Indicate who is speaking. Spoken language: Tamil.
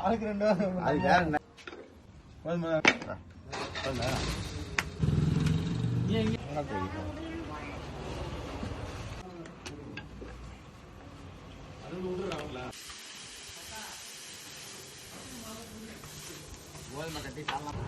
Speaker 1: ஆளுக்கு 2 அது வேற என்ன கோதுமை கட்டி சாப்பிடலாம்.